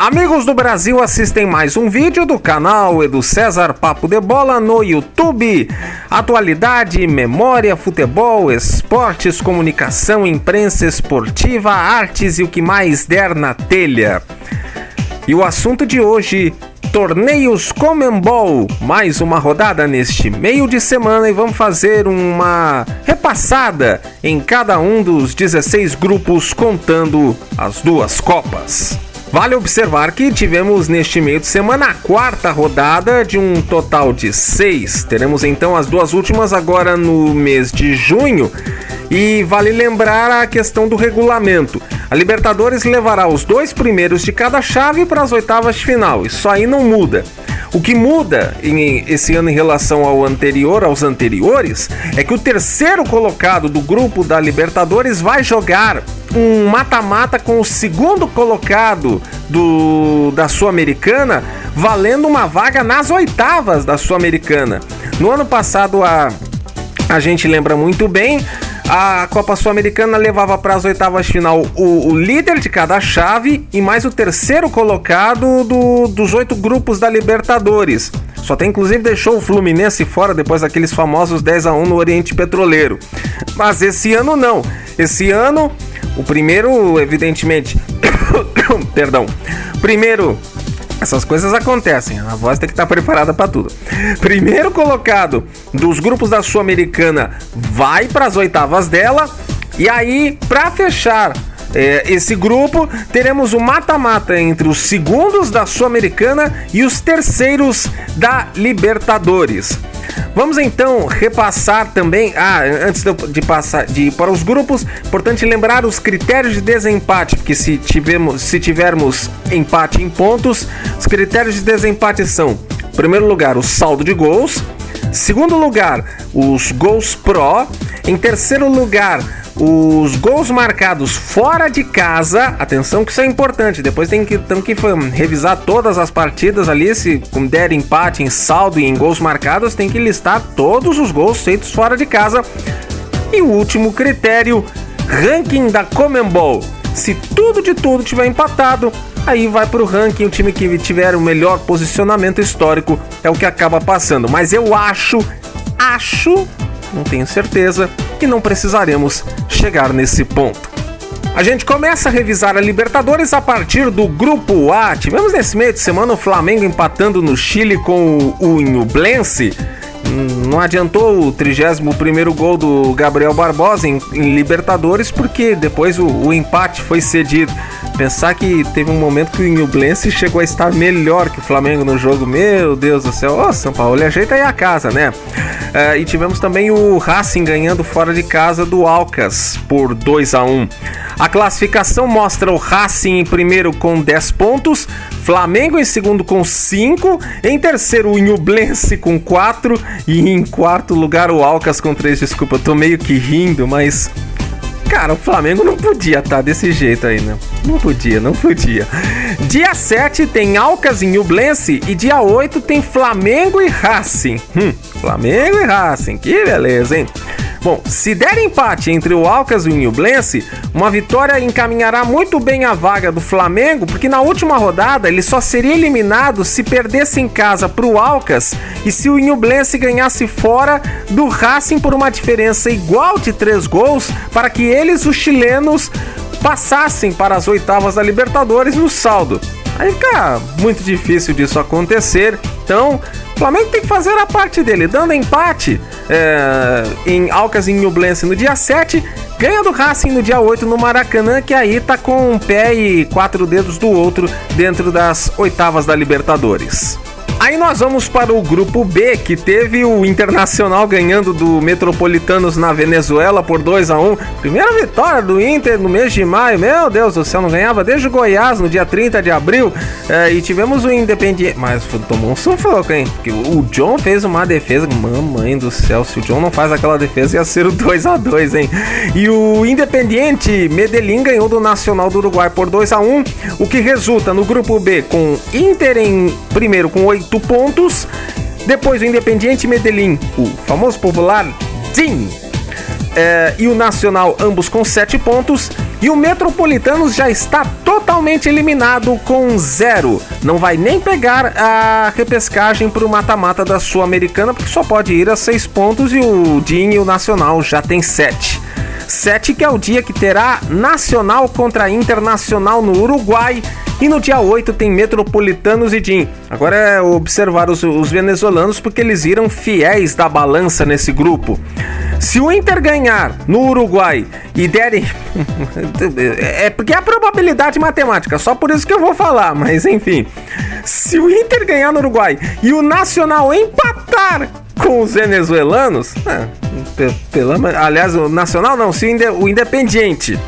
Amigos do Brasil, assistem mais um vídeo do canal Edu César Papo de Bola no YouTube. Atualidade, memória, futebol, esportes, comunicação, imprensa esportiva, artes e o que mais der na telha. E o assunto de hoje, torneios Conmebol, mais uma rodada neste meio de semana e vamos fazer uma repassada em cada um dos 16 grupos contando as duas Copas. Vale observar que tivemos neste meio de semana a quarta rodada de um total de 6. Teremos então as duas últimas agora no mês de junho. E vale lembrar a questão do regulamento. A Libertadores levará os 2 primeiros de cada chave para as oitavas de final. Isso aí não muda. O que muda esse ano em relação aos anteriores, é que o terceiro colocado do grupo da Libertadores vai jogar um mata-mata com o segundo colocado da Sul-Americana, valendo uma vaga nas oitavas da Sul-Americana. No ano passado, a gente lembra muito bem, a Copa Sul-Americana levava para as oitavas de final o líder de cada chave e mais o terceiro colocado dos 8 grupos da Libertadores. Só até inclusive deixou o Fluminense fora depois daqueles famosos 10-1 no Oriente Petroleiro. Mas esse ano não. Esse ano, o primeiro, evidentemente... Perdão. Primeiro... Essas coisas acontecem, a voz tem que estar preparada para tudo. Primeiro colocado dos grupos da Sul-Americana vai para as oitavas dela. E aí, para fechar esse grupo, teremos o mata-mata entre os segundos da Sul-Americana e os terceiros da Libertadores. Vamos então repassar também, antes de ir para os grupos, importante lembrar os critérios de desempate, porque se tivermos empate em pontos, os critérios de desempate são, em primeiro lugar, o saldo de gols, segundo lugar, os gols pró, em terceiro lugar, os gols marcados fora de casa. Atenção que isso é importante, depois tem que revisar todas as partidas ali, se der empate em saldo e em gols marcados, tem que listar todos os gols feitos fora de casa. E o último critério, ranking da Conmebol. Se tudo de tudo tiver empatado, aí vai pro ranking, o time que tiver o melhor posicionamento histórico é o que acaba passando. Mas eu acho, não tenho certeza, que não precisaremos chegar nesse ponto. A gente começa a revisar a Libertadores a partir do Grupo A. Tivemos nesse meio de semana o Flamengo empatando no Chile com o Ñublense. Não adiantou o 31º gol do Gabriel Barbosa em Libertadores, porque depois o empate foi cedido. Pensar que teve um momento que o Ñublense chegou a estar melhor que o Flamengo no jogo. Meu Deus do céu. Ô, São Paulo, ajeita aí a casa, né? E tivemos também o Racing ganhando fora de casa do Alcas por 2-1. A classificação mostra o Racing em primeiro com 10 pontos, Flamengo em segundo com 5, em terceiro o Ñublense com 4 e em quarto lugar o Alcas com 3. Desculpa, eu tô meio que rindo, mas... Cara, o Flamengo não podia estar desse jeito aí, né? Não podia. Dia 7 tem Alcas e Ñublense e dia 8 tem Flamengo e Racing. Flamengo e Racing, que beleza, hein? Bom, se der empate entre o Alcas e o Ñublense, uma vitória encaminhará muito bem a vaga do Flamengo, porque na última rodada ele só seria eliminado se perdesse em casa para o Alcas e se o Ñublense ganhasse fora do Racing por uma diferença igual de 3 gols, para que eles, os chilenos, passassem para as oitavas da Libertadores no saldo. Aí fica muito difícil disso acontecer, então o Flamengo tem que fazer a parte dele, dando empate em Alcas e Ñublense no dia 7, ganha do Racing no dia 8 no Maracanã, que aí tá com um pé e 4 dedos do outro dentro das oitavas da Libertadores. Aí nós vamos para o grupo B, que teve o Internacional ganhando do Metropolitanos na Venezuela por 2-1. Primeira vitória do Inter no mês de maio. Meu Deus do céu, não ganhava desde o Goiás no dia 30 de abril. E tivemos o Independiente, mas tomou um sufoco, hein? Porque o John fez uma defesa. Mamãe do céu, se o John não faz aquela defesa, ia ser o 2-2, hein? E o Independiente Medellín ganhou do Nacional do Uruguai por 2-1, o que resulta no grupo B com Inter em primeiro com 8 pontos, depois o Independiente Medellín, o famoso popular DIN, e o Nacional, ambos com 7 pontos, e o Metropolitanos já está totalmente totalmente eliminado com 0. Não vai nem pegar a repescagem para o mata-mata da Sul-Americana, porque só pode ir a 6 pontos e o DIN e o Nacional já tem 7. 7 que é o dia que terá Nacional contra Internacional no Uruguai. E no dia 8 tem Metropolitanos e DIN. Agora é observar os venezuelanos, porque eles viram fiéis da balança nesse grupo. Se o Inter ganhar no Uruguai e derem... é porque é a probabilidade matemática, só por isso que eu vou falar, mas enfim. Se o Inter ganhar no Uruguai e o Nacional empatar com os venezuelanos... aliás, o Nacional não, se o Independiente...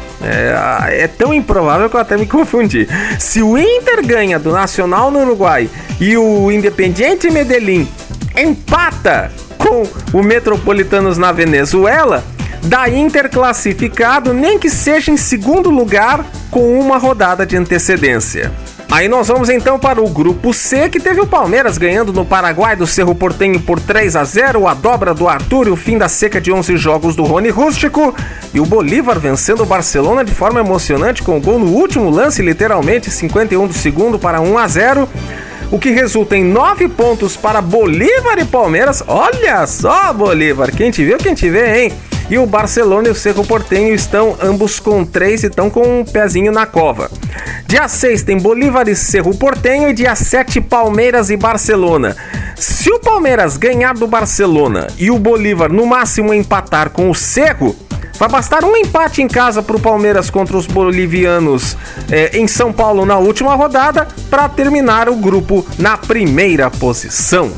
É tão improvável que eu até me confundi. Se o Inter ganha do Nacional no Uruguai e o Independiente Medellín empata com o Metropolitanos na Venezuela, dá Inter classificado, nem que seja em segundo lugar, com uma rodada de antecedência. Aí nós vamos então para o grupo C, que teve o Palmeiras ganhando no Paraguai do Cerro Porteño por 3-0, a dobra do Arthur e o fim da seca de 11 jogos do Rony Rústico, e o Bolívar vencendo o Barcelona de forma emocionante com o gol no último lance, literalmente 51 do segundo para 1-0, o que resulta em 9 pontos para Bolívar e Palmeiras. Olha só, Bolívar, quem te viu, quem te vê, hein? E o Barcelona e o Cerro Porteño estão ambos com 3 e estão com um pezinho na cova. Dia 6 tem Bolívar e Cerro Porteño e dia 7 Palmeiras e Barcelona. Se o Palmeiras ganhar do Barcelona e o Bolívar no máximo empatar com o Cerro, vai bastar um empate em casa para o Palmeiras contra os bolivianos em São Paulo na última rodada para terminar o grupo na primeira posição.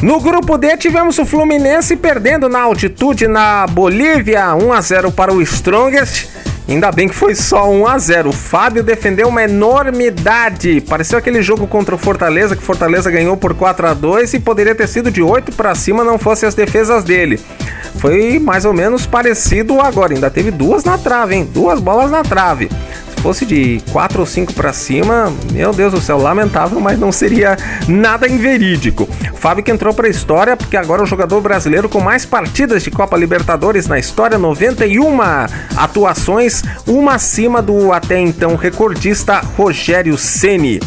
No grupo D tivemos o Fluminense perdendo na altitude na Bolívia, 1-0 para o Strongest. Ainda bem que foi só 1-0. O Fábio defendeu uma enormidade. Pareceu aquele jogo contra o Fortaleza, que o Fortaleza ganhou por 4-2 e poderia ter sido de 8 para cima, não fossem as defesas dele. Foi mais ou menos parecido agora. Ainda teve 2 na trave, hein? 2 bolas na trave. Se fosse de 4 ou 5 para cima, meu Deus do céu, lamentável, mas não seria nada inverídico. Fábio que entrou para a história, porque agora é o jogador brasileiro com mais partidas de Copa Libertadores na história, 91 atuações, uma acima do até então recordista Rogério Ceni.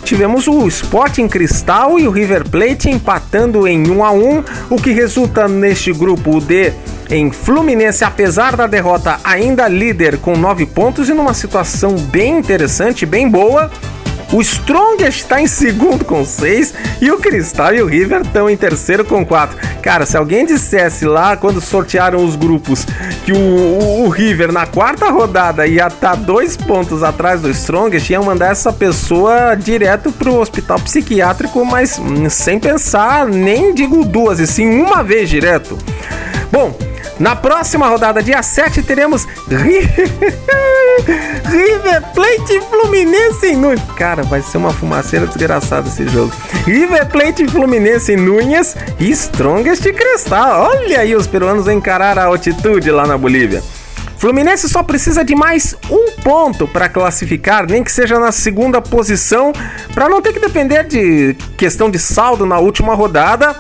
Tivemos o Sporting Cristal e o River Plate empatando em 1-1, o que resulta neste grupo D em Fluminense, apesar da derrota, ainda líder com 9 pontos e numa situação bem interessante, bem boa. O Strongest está em segundo com 6 e o Cristal e o River estão em terceiro com 4. Cara, se alguém dissesse lá quando sortearam os grupos que o River na quarta rodada ia estar 2 pontos atrás do Strongest, ia mandar essa pessoa direto pro hospital psiquiátrico, mas sem pensar, nem digo 2, e sim uma vez direto. Bom, na próxima rodada, dia 7, teremos River Plate e Fluminense em Núñez. Cara, vai ser uma fumaceira desgraçada esse jogo. River Plate e Fluminense em Núñez e Strongest e Cristal. Olha aí os peruanos encarar a altitude lá na Bolívia. Fluminense só precisa de mais um ponto para classificar, nem que seja na segunda posição, para não ter que depender de questão de saldo na última rodada,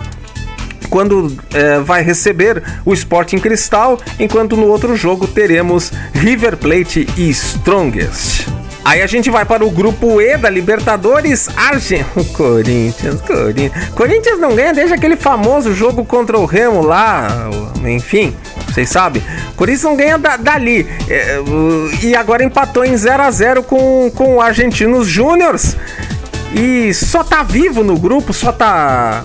quando vai receber o Sporting Cristal, enquanto no outro jogo teremos River Plate e Strongest. Aí a gente vai para o grupo E da Libertadores, Corinthians não ganha desde aquele famoso jogo contra o Remo lá, enfim, vocês sabem. Corinthians não ganha dali, e agora empatou em 0-0 com o Argentinos Júniors, e só tá vivo no grupo, só tá...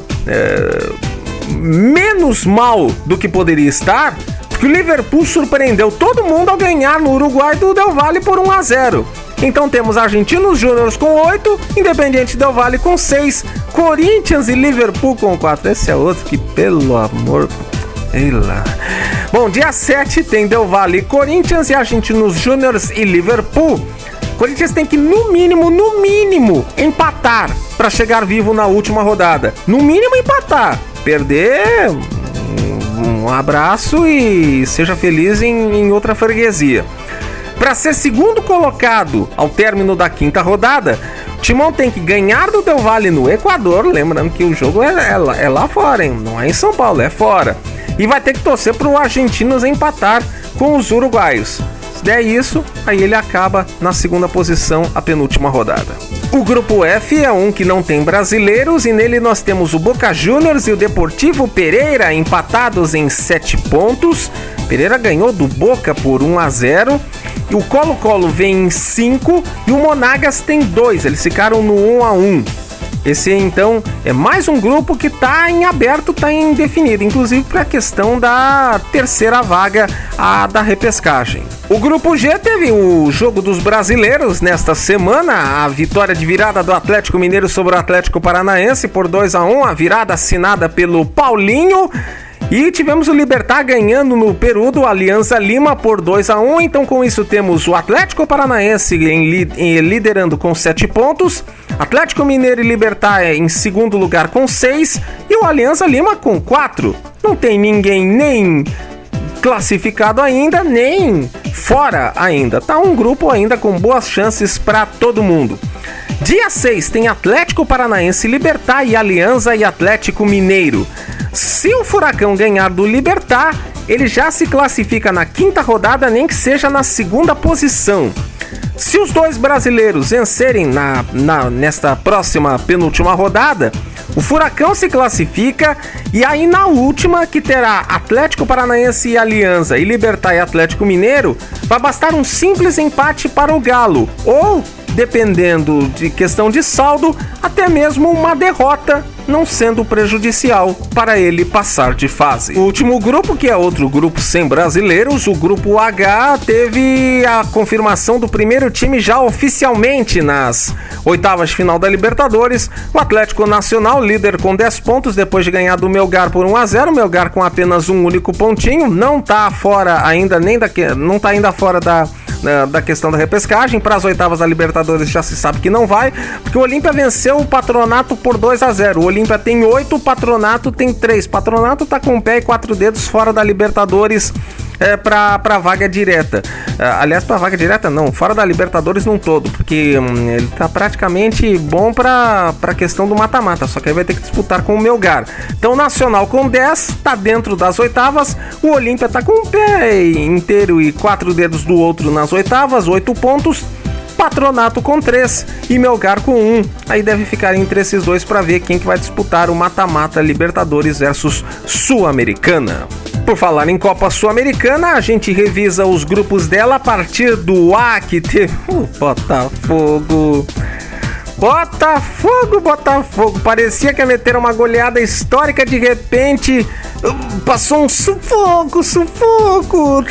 menos mal do que poderia estar, porque o Liverpool surpreendeu todo mundo ao ganhar no Uruguai do Del Valle por 1-0. Então temos Argentinos Júniors com 8, Independiente Del Valle com 6, Corinthians e Liverpool com 4. Esse é outro que, pelo amor... Bom, dia 7 tem Del Valle e Corinthians e Argentinos Júniors e Liverpool. Corinthians tem que, no mínimo, empatar para chegar vivo na última rodada. No mínimo, empatar. Perder, um abraço e seja feliz em outra freguesia. Para ser segundo colocado ao término da quinta rodada, o Timão tem que ganhar do Del Valle no Equador, lembrando que o jogo é lá fora, hein? Não é em São Paulo, é fora. E vai ter que torcer para o Argentinos empatar com os uruguaios. Se der isso, aí ele acaba na segunda posição, a penúltima rodada. O grupo F é um que não tem brasileiros e nele nós temos o Boca Juniors e o Deportivo Pereira empatados em 7 pontos. Pereira ganhou do Boca por 1-0. E o Colo-Colo vem em 5 e o Monagas tem 2. Eles ficaram no 1-1. Esse, então, é mais um grupo que está em aberto, está indefinido, inclusive para a questão da terceira vaga, a da repescagem. O grupo G teve o jogo dos brasileiros nesta semana, a vitória de virada do Atlético Mineiro sobre o Atlético Paranaense por 2-1, a virada assinada pelo Paulinho. E tivemos o Libertad ganhando no Peru do Alianza Lima por 2-1. Então com isso temos o Atlético Paranaense liderando com 7 pontos, Atlético Mineiro e Libertad em segundo lugar com 6 e o Alianza Lima com 4. Não tem ninguém nem classificado ainda, nem fora ainda. Tá um grupo ainda com boas chances para todo mundo. Dia 6 tem Atlético Paranaense, Libertad e Alianza e Atlético Mineiro. Se o Furacão ganhar do Libertad, ele já se classifica na quinta rodada, nem que seja na segunda posição. Se os dois brasileiros vencerem nesta próxima penúltima rodada, o Furacão se classifica e aí na última, que terá Atlético Paranaense e Alianza e Libertad e Atlético Mineiro, vai bastar um simples empate para o Galo ou, dependendo de questão de saldo, até mesmo uma derrota, não sendo prejudicial para ele passar de fase. O último grupo, que é outro grupo sem brasileiros, o grupo H, teve a confirmação do primeiro time já oficialmente nas oitavas de final da Libertadores. O Atlético Nacional, líder com 10 pontos, depois de ganhar do Melgar por 1-0, o Melgar com apenas um único pontinho, não está fora ainda, não está ainda fora da questão da repescagem. Para as oitavas da Libertadores já se sabe que não vai, porque o Olímpia venceu o Patronato por 2-0. O Olímpia tem 8, o Patronato tem 3. Patronato tá com o pé e 4 dedos fora da Libertadores para vaga direta. Aliás, para vaga direta não, fora da Libertadores num todo, porque ele tá praticamente bom para a questão do mata-mata, só que aí vai ter que disputar com o Melgar. Então o Nacional com 10 tá dentro das oitavas, o Olímpia tá com o pé inteiro e 4 dedos do outro nas oitavas, 8 pontos. Patronato com 3 e Melgar com 1. Aí deve ficar entre esses dois para ver quem que vai disputar o mata-mata Libertadores versus Sul-Americana. Por falar em Copa Sul-Americana, a gente revisa os grupos dela a partir do A, que teve o Botafogo, parecia que ia meter uma goleada histórica, de repente passou um sufoco,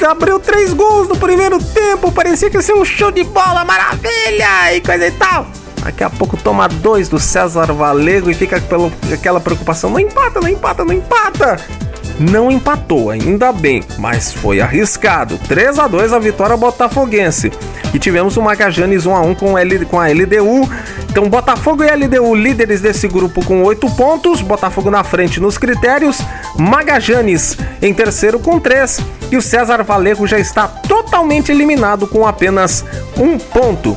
abriu 3 gols no primeiro tempo, parecia que ia ser um show de bola, maravilha e coisa e tal. Daqui a pouco toma 2 do César Valego e fica aquela preocupação, não empata. Não empatou, ainda bem, mas foi arriscado. 3-2 a vitória botafoguense. E tivemos o Magajanes 1-1 com a LDU. Então Botafogo e LDU líderes desse grupo com 8 pontos. Botafogo na frente nos critérios. Magajanes em terceiro com 3. E o César Valego já está totalmente eliminado com apenas 1 ponto.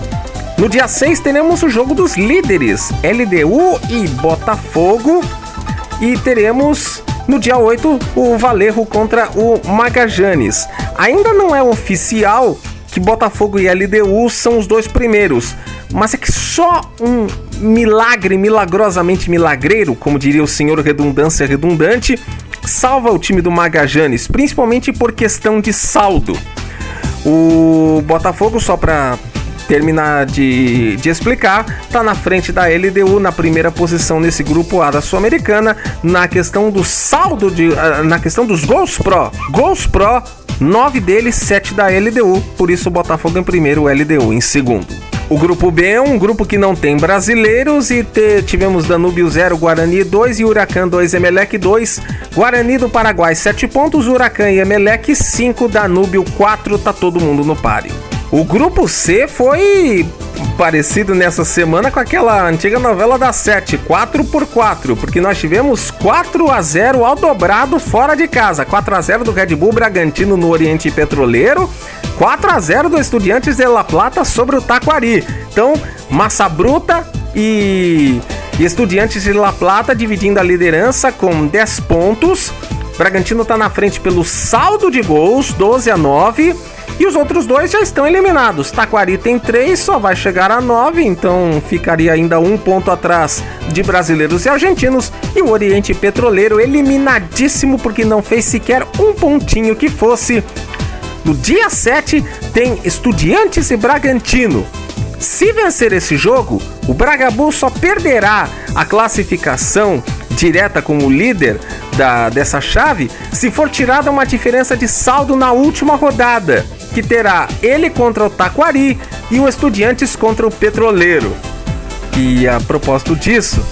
No dia 6 teremos o jogo dos líderes, LDU e Botafogo. E teremos no dia 8 o Valerro contra o Magajanes. Ainda não é oficial que Botafogo e LDU são os 2 primeiros, mas é que só um milagre, milagrosamente milagreiro, como diria o senhor Redundância Redundante, salva o time do Magajanes, principalmente por questão de saldo. O Botafogo, só para terminar de explicar, tá na frente da LDU na primeira posição nesse grupo A da Sul-Americana, na questão do saldo, na questão dos gols pro, 9 deles, 7 da LDU, por isso o Botafogo em primeiro, o LDU em segundo. O grupo B é um grupo que não tem brasileiros e tivemos Danúbio 0, Guarani 2 e Huracan 2, Emelec 2. Guarani do Paraguai 7 pontos, Huracan e Emelec 5, Danúbio 4, tá todo mundo no páreo. O grupo C foi parecido nessa semana com aquela antiga novela da 7, 4x4, porque nós tivemos 4-0 ao dobrado fora de casa, 4-0 do Red Bull Bragantino no Oriente Petroleiro, 4-0 do Estudiantes de La Plata sobre o Taquari. Então, Massa Bruta e Estudiantes de La Plata dividindo a liderança com 10 pontos. Bragantino está na frente pelo saldo de gols, 12-9. E os outros dois já estão eliminados. Taquari tem 3, só vai chegar a 9, então ficaria ainda 1 ponto atrás de brasileiros e argentinos. E o Oriente Petroleiro eliminadíssimo porque não fez sequer um pontinho que fosse. No dia 7 tem Estudiantes e Bragantino. Se vencer esse jogo, o Bragabu só perderá a classificação direta como líder dessa chave se for tirada uma diferença de saldo na última rodada, que terá ele contra o Taquari e o Estudiantes contra o Petroleiro. E a propósito disso,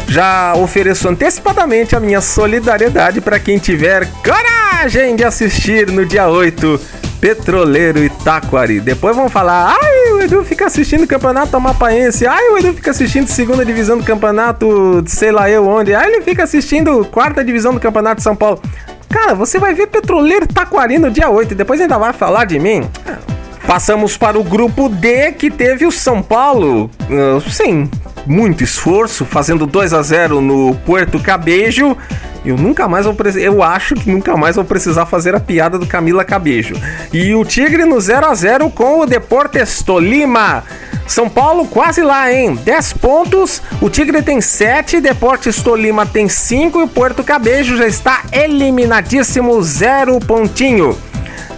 já ofereço antecipadamente a minha solidariedade para quem tiver coragem de assistir no dia 8 Petroleiro e Taquari. Depois vão falar: ai, o Edu fica assistindo o campeonato amapaense, ai, o Edu fica assistindo segunda divisão do campeonato de sei lá eu onde, ai, ele fica assistindo quarta divisão do campeonato de São Paulo. Cara, você vai ver Petroleiro e Taquari no dia 8 e depois ainda vai falar de mim? Passamos para o grupo D, que teve o São Paulo, sim, muito esforço, fazendo 2-0 no Puerto Cabello. Eu acho que nunca mais vou precisar fazer a piada do Camila Cabello. E o Tigre no 0-0 com o Deportes Tolima. São Paulo quase lá, hein? 10 pontos, o Tigre tem 7, Deportes Tolima tem 5 e o Puerto Cabello já está eliminadíssimo, 0 pontinho.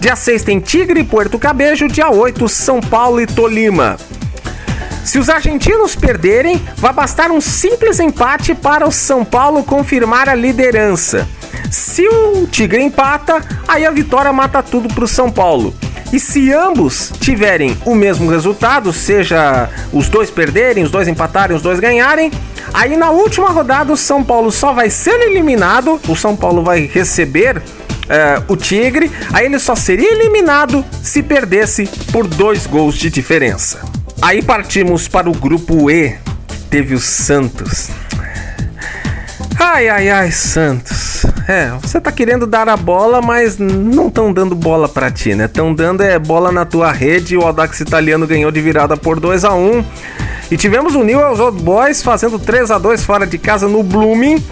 Dia 6 tem Tigre e Puerto Cabello, dia 8 São Paulo e Tolima. Se os argentinos perderem, vai bastar um simples empate para o São Paulo confirmar a liderança. Se o Tigre empata, aí a vitória mata tudo para o São Paulo. E se ambos tiverem o mesmo resultado, seja os dois perderem, os dois empatarem, os dois ganharem, aí na última rodada o São Paulo só vai ser eliminado, o São Paulo vai receber o Tigre, aí ele só seria eliminado se perdesse por 2 gols de diferença. Aí partimos para o grupo E, teve o Santos. Ai, Santos. Você tá querendo dar a bola, mas não estão dando bola pra ti, né? Estão dando bola na tua rede. O Audax Italiano ganhou de virada por 2-1. E tivemos o Newell's Old Boys fazendo 3-2 fora de casa no Blooming.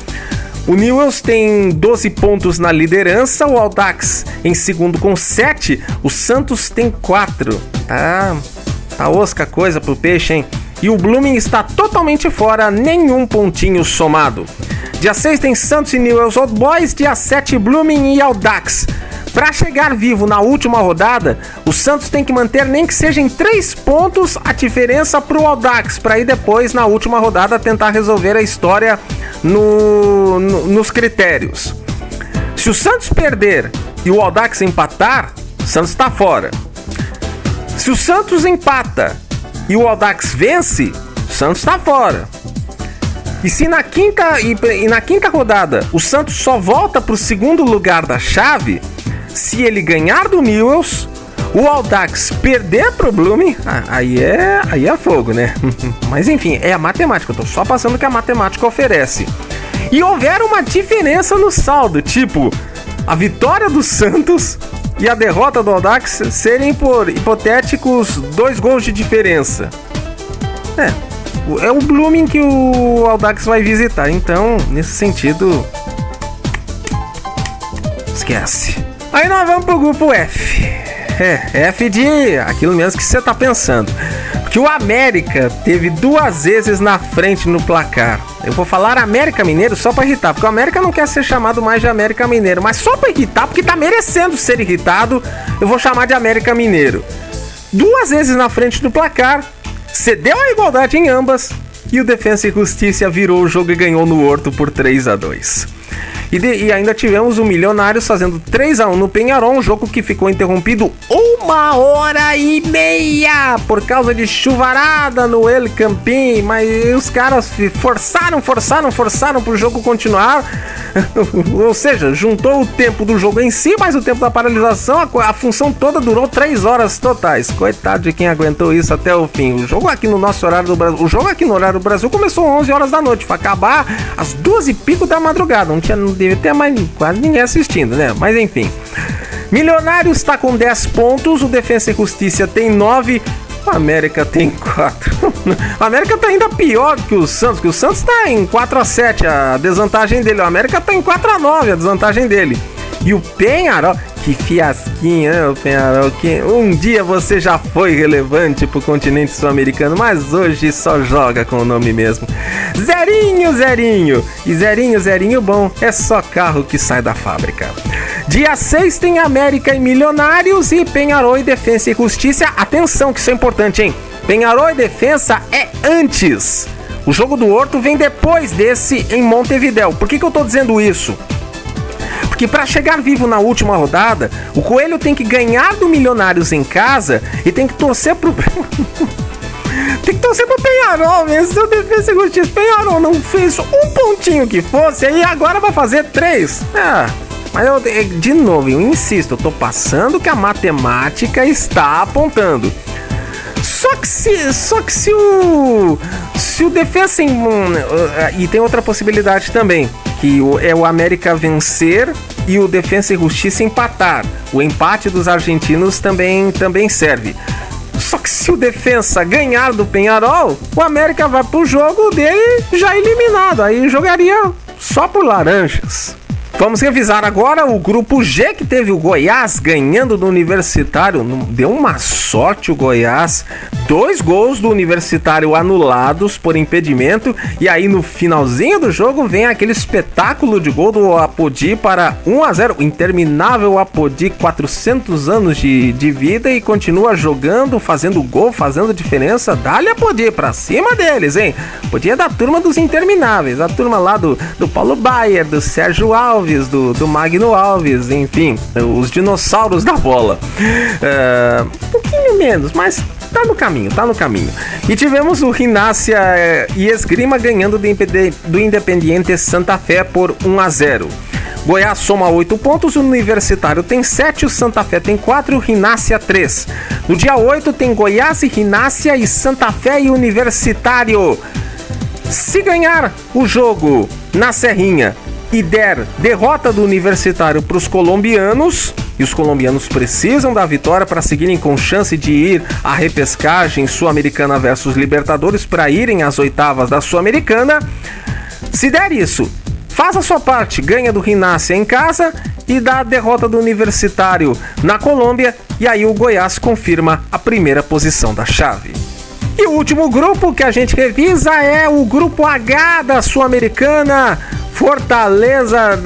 O Newell's tem 12 pontos na liderança, o Audax em segundo com 7, o Santos tem 4. Tá osca coisa pro peixe, hein? E o Blooming está totalmente fora, nenhum pontinho somado. Dia 6 tem Santos e Newell's Old Boys, dia 7 Blooming e Audax. Para chegar vivo na última rodada, o Santos tem que manter nem que seja em 3 pontos a diferença pro Audax, para ir depois na última rodada tentar resolver a história nos critérios. Se o Santos perder e o Audax empatar, o Santos está fora. Se o Santos empata e o Audax vence, o Santos está fora. E se na quinta rodada o Santos só volta para o segundo lugar da chave, se ele ganhar do Newell's, o Audax perder pro Blooming, aí é fogo, né? Mas enfim, é a matemática, eu tô só passando o que a matemática oferece. E houver uma diferença no saldo, tipo, a vitória do Santos e a derrota do Audax serem por hipotéticos 2 gols de diferença. É o Blooming que o Audax vai visitar, então, nesse sentido, esquece. Aí nós vamos pro grupo F. F de aquilo mesmo que você tá pensando. Porque o América teve 2 vezes na frente no placar. Eu vou falar América Mineiro só pra irritar, porque o América não quer ser chamado mais de América Mineiro, mas só pra irritar, porque tá merecendo ser irritado, eu vou chamar de América Mineiro. 2 vezes na frente do placar, cedeu a igualdade em ambas, e o Defensa e Justiça virou o jogo e ganhou no Horto por 3-2. E ainda tivemos o Milionários fazendo 3-1 no Penharol, um jogo que ficou interrompido 1h30 por causa de chuvarada no El Campín, mas os caras forçaram pro jogo continuar, ou seja, juntou o tempo do jogo em si, mas o tempo da paralisação, a função toda durou 3 horas totais. Coitado de quem aguentou isso até o fim. O jogo aqui no nosso horário do Brasil, o jogo aqui no horário do Brasil começou 11 horas da noite, foi acabar às 2h da madrugada, não deve ter mais quase ninguém assistindo, né? Mas enfim. Milionários está com 10 pontos, o Defensa e Justiça tem 9, o América tem 4. O América tá ainda pior que o Santos, que o Santos tá em 4-7, a desvantagem dele. O América tá em 4-9, a desvantagem dele. E o Penharol, que fiasquinho, Penharol. Que um dia você já foi relevante pro continente sul-americano, mas hoje só joga com o nome mesmo. Zerinho, zerinho. E zerinho, zerinho bom, é só carro que sai da fábrica. Dia 6 tem América e Milionários e Penharol e Defensa e Justiça. Atenção que isso é importante, hein? Penharol e Defensa é antes. O jogo do Horto vem depois desse em Montevidéu. Por que eu tô dizendo isso? Porque para chegar vivo na última rodada, o Coelho tem que ganhar do Milionários em casa e tem que torcer pro... tem que torcer pro Penharol, mesmo. Seu Defensa e Justiça. Penharol não fez um pontinho que fosse, aí agora vai fazer 3. Mas de novo, eu insisto, eu tô passando que a matemática está apontando. Só que se o Defensa e tem outra possibilidade também, que é o América vencer e o Defensa e Justiça empatar. O empate dos argentinos também serve. Só que se o Defensa ganhar do Penharol, o América vai pro jogo dele já eliminado. Aí jogaria só por laranjas. Vamos revisar agora o grupo G, que teve o Goiás ganhando do Universitário. Deu uma sorte o Goiás. 2 gols do Universitário anulados por impedimento. E aí no finalzinho do jogo vem aquele espetáculo de gol do Apodi para 1-0. O interminável Apodi, 400 anos de vida e continua jogando, fazendo gol, fazendo diferença. Dá-lhe Apodi, pra cima deles, hein? Apodi é da turma dos intermináveis. A turma lá do Paulo Baier, do Sérgio Alves, do Magno Alves, enfim, os dinossauros da bola. Um pouquinho menos, mas tá no caminho. E tivemos o Rinácia e Esgrima ganhando do Independiente Santa Fé por 1-0. Goiás soma 8 pontos, o Universitário tem 7, o Santa Fé tem 4, o Rinácia 3. No dia 8 tem Goiás e Rinácia e Santa Fé e Universitário. Se ganhar o jogo na Serrinha e der derrota do Universitário para os colombianos, e os colombianos precisam da vitória para seguirem com chance de ir à repescagem Sul-Americana versus Libertadores para irem às oitavas da Sul-Americana. Se der isso, faz a sua parte, ganha do Rinácia em casa e dá a derrota do Universitário na Colômbia, e aí o Goiás confirma a primeira posição da chave. E o último grupo que a gente revisa é o grupo H da Sul-Americana. Fortaleza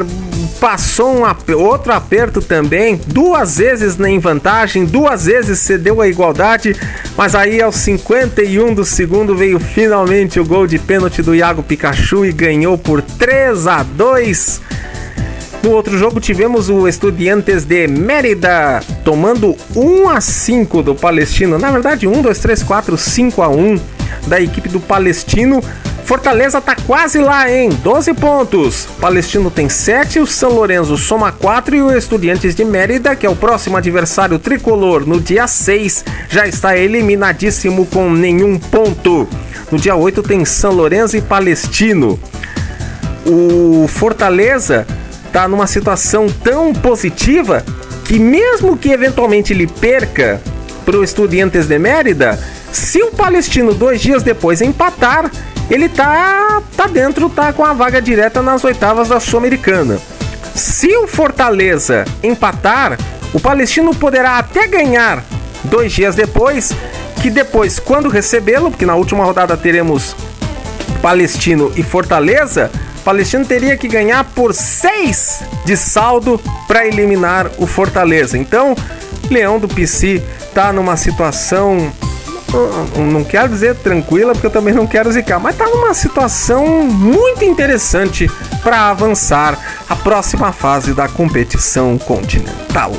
passou outro aperto também, 2 vezes em vantagem, 2 vezes cedeu a igualdade, mas aí aos 51 do segundo veio finalmente o gol de pênalti do Iago Pikachu e ganhou por 3-2. No outro jogo tivemos o Estudiantes de Mérida tomando 1-5 do Palestino, na verdade 5-1 da equipe do Palestino. Fortaleza tá quase lá, hein? 12 pontos. Palestino tem 7, o São Lourenço soma 4 e o Estudiantes de Mérida, que é o próximo adversário tricolor no dia 6, já está eliminadíssimo com nenhum ponto. No dia 8 tem São Lourenço e Palestino. O Fortaleza tá numa situação tão positiva que mesmo que eventualmente ele perca pro Estudiantes de Mérida, se o Palestino 2 dias depois empatar, ele tá dentro, tá com a vaga direta nas oitavas da Sul-Americana. Se o Fortaleza empatar, o Palestino poderá até ganhar 2 dias depois, que depois, quando recebê-lo, porque na última rodada teremos Palestino e Fortaleza, o Palestino teria que ganhar por 6 de saldo para eliminar o Fortaleza. Então, Leão do Pici tá numa situação... não quero dizer tranquila, porque eu também não quero zicar, mas tá numa situação muito interessante para avançar a próxima fase da competição continental.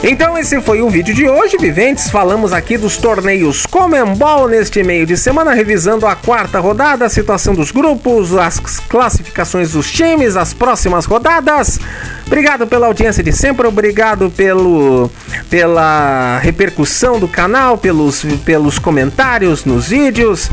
Então esse foi o vídeo de hoje, viventes. Falamos aqui dos torneios Conmebol neste meio de semana, revisando a 4ª rodada, a situação dos grupos, as classificações dos times, as próximas rodadas. Obrigado pela audiência de sempre, obrigado pela repercussão do canal, pelos comentários nos vídeos.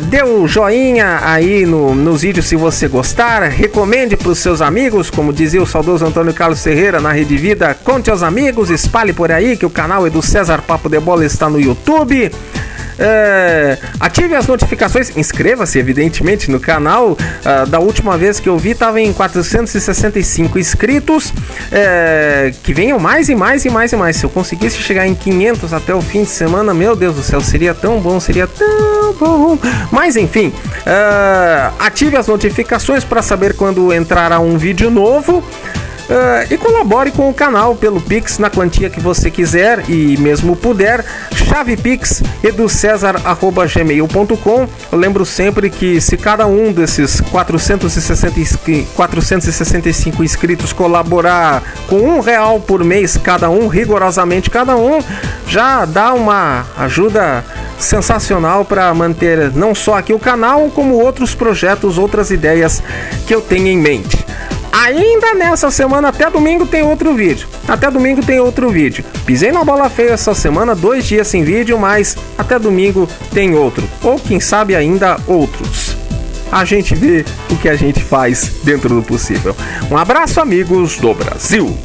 Dê um joinha aí nos vídeos se você gostar, recomende para os seus amigos, como dizia o saudoso Antônio Carlos Ferreira na Rede Vida, conte aos amigos, espalhe por aí que o canal Edu César Papo de Bola está no YouTube. Ative as notificações, inscreva-se evidentemente no canal. Da última vez que eu vi estava em 465 inscritos, que venham mais e mais e mais e mais. Se eu conseguisse chegar em 500 até o fim de semana, meu Deus do céu, seria tão bom, seria tão bom. Mas enfim, ative as notificações para saber quando entrará um vídeo novo. E colabore com o canal pelo Pix na quantia que você quiser e mesmo puder. Chave Pix educesar@gmail.com. Eu lembro sempre que se cada um desses 465 inscritos colaborar com R$1 por mês cada um, rigorosamente cada um, já dá uma ajuda sensacional para manter não só aqui o canal, como outros projetos, outras ideias que eu tenho em mente. Ainda nessa semana, até domingo tem outro vídeo. Pisei na bola feia essa semana, 2 dias sem vídeo, mas até domingo tem outro. Ou quem sabe ainda outros. A gente vê o que a gente faz dentro do possível. Um abraço, amigos do Brasil.